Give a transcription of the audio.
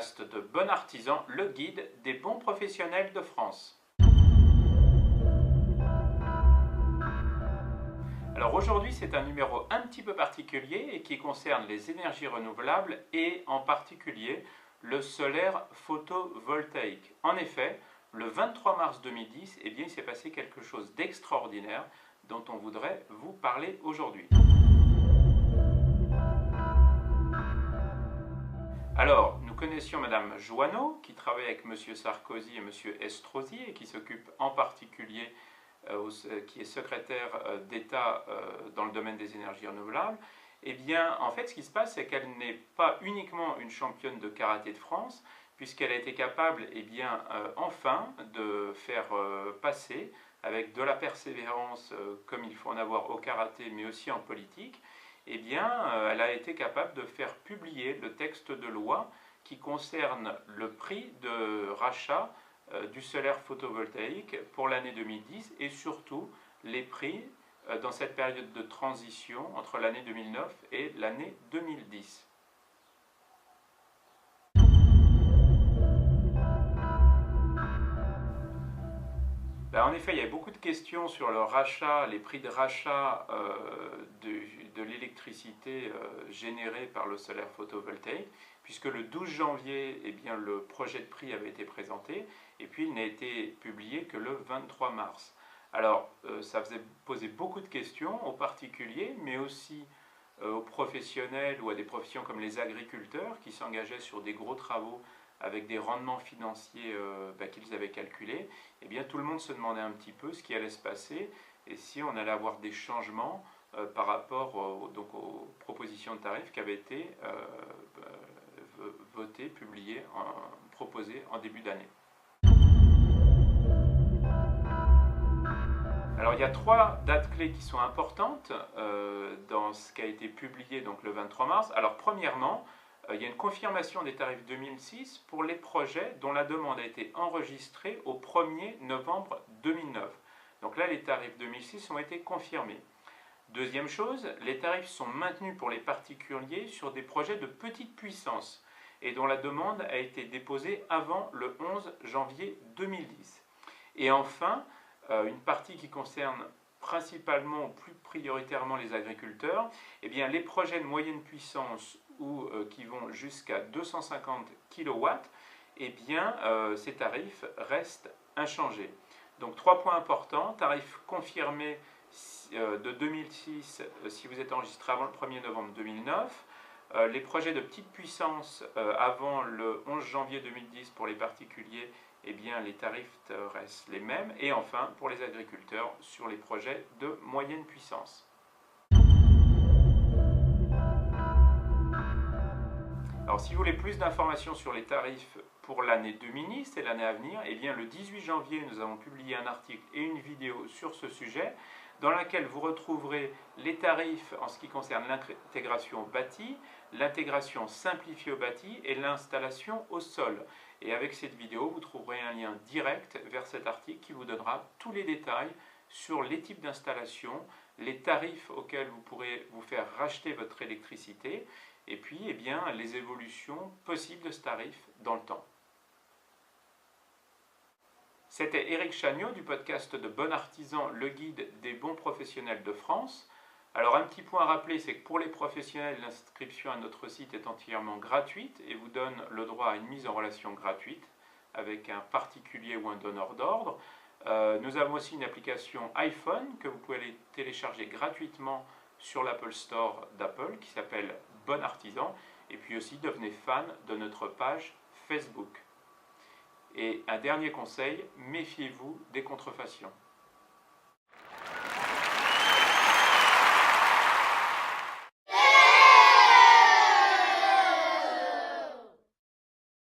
podcast de Bon Artisan, le guide des bons professionnels de France. Alors aujourd'hui, c'est un numéro un petit peu particulier et qui concerne les énergies renouvelables et en particulier le solaire photovoltaïque. En effet, le 23 mars 2010, il s'est passé quelque chose d'extraordinaire dont on voudrait vous parler aujourd'hui. Alors, nous connaissions Madame Joanneau, qui travaille avec Monsieur Sarkozy et Monsieur Estrosi, et qui s'occupe en particulier, qui est secrétaire d'État dans le domaine des énergies renouvelables. Eh bien, en fait, ce qui se passe, c'est qu'elle n'est pas uniquement une championne de karaté de France, puisqu'elle a été capable, enfin, de faire passer, avec de la persévérance, comme il faut en avoir au karaté, mais aussi en politique, elle a été capable de faire publier le texte de loi qui concerne le prix de rachat du solaire photovoltaïque pour l'année 2010 et surtout les prix dans cette période de transition entre l'année 2009 et l'année 2010. En effet, il y a beaucoup de questions sur le rachat, les prix de rachat de l'électricité générée par le solaire photovoltaïque, puisque le 12 janvier, le projet de prix avait été présenté, et puis il n'a été publié que le 23 mars. Alors, ça faisait poser beaucoup de questions aux particuliers, mais aussi aux professionnels ou à des professions comme les agriculteurs qui s'engageaient sur des gros travaux avec des rendements financiers qu'ils avaient calculés. Tout le monde se demandait un petit peu ce qui allait se passer et si on allait avoir des changements par rapport aux propositions de tarifs qui avaient été votées, publiées, proposées en début d'année. Alors il y a 3 dates clés qui sont importantes dans ce qui a été publié donc, le 23 mars. Alors premièrement, il y a une confirmation des tarifs 2006 pour les projets dont la demande a été enregistrée au 1er novembre 2009. Donc là, les tarifs 2006 ont été confirmés. Deuxième chose, les tarifs sont maintenus pour les particuliers sur des projets de petite puissance et dont la demande a été déposée avant le 11 janvier 2010. Et enfin, une partie qui concerne principalement ou plus prioritairement les agriculteurs, les projets de moyenne puissance ou qui vont jusqu'à 250 kW, ces tarifs restent inchangés. Donc 3 points importants, tarifs confirmés de 2006 si vous êtes enregistré avant le 1er novembre 2009, les projets de petite puissance avant le 11 janvier 2010 pour les particuliers, les tarifs restent les mêmes, et enfin pour les agriculteurs sur les projets de moyenne puissance. Alors si vous voulez plus d'informations sur les tarifs pour l'année 2010 et l'année à venir, le 18 janvier, nous avons publié un article et une vidéo sur ce sujet dans laquelle vous retrouverez les tarifs en ce qui concerne l'intégration au bâti, l'intégration simplifiée au bâti et l'installation au sol. Et avec cette vidéo, vous trouverez un lien direct vers cet article qui vous donnera tous les détails sur les types d'installation, les tarifs auxquels vous pourrez vous faire racheter votre électricité, et puis les évolutions possibles de ce tarif dans le temps. C'était Éric Chagnaud du podcast de Bon Artisan, le guide des bons professionnels de France. Alors un petit point à rappeler, c'est que pour les professionnels, l'inscription à notre site est entièrement gratuite et vous donne le droit à une mise en relation gratuite avec un particulier ou un donneur d'ordre. Nous avons aussi une application iPhone que vous pouvez aller télécharger gratuitement sur l'Apple Store d'Apple qui s'appelle Bon Artisan, et puis aussi devenez fan de notre page Facebook. Et un dernier conseil, méfiez-vous des contrefaçons.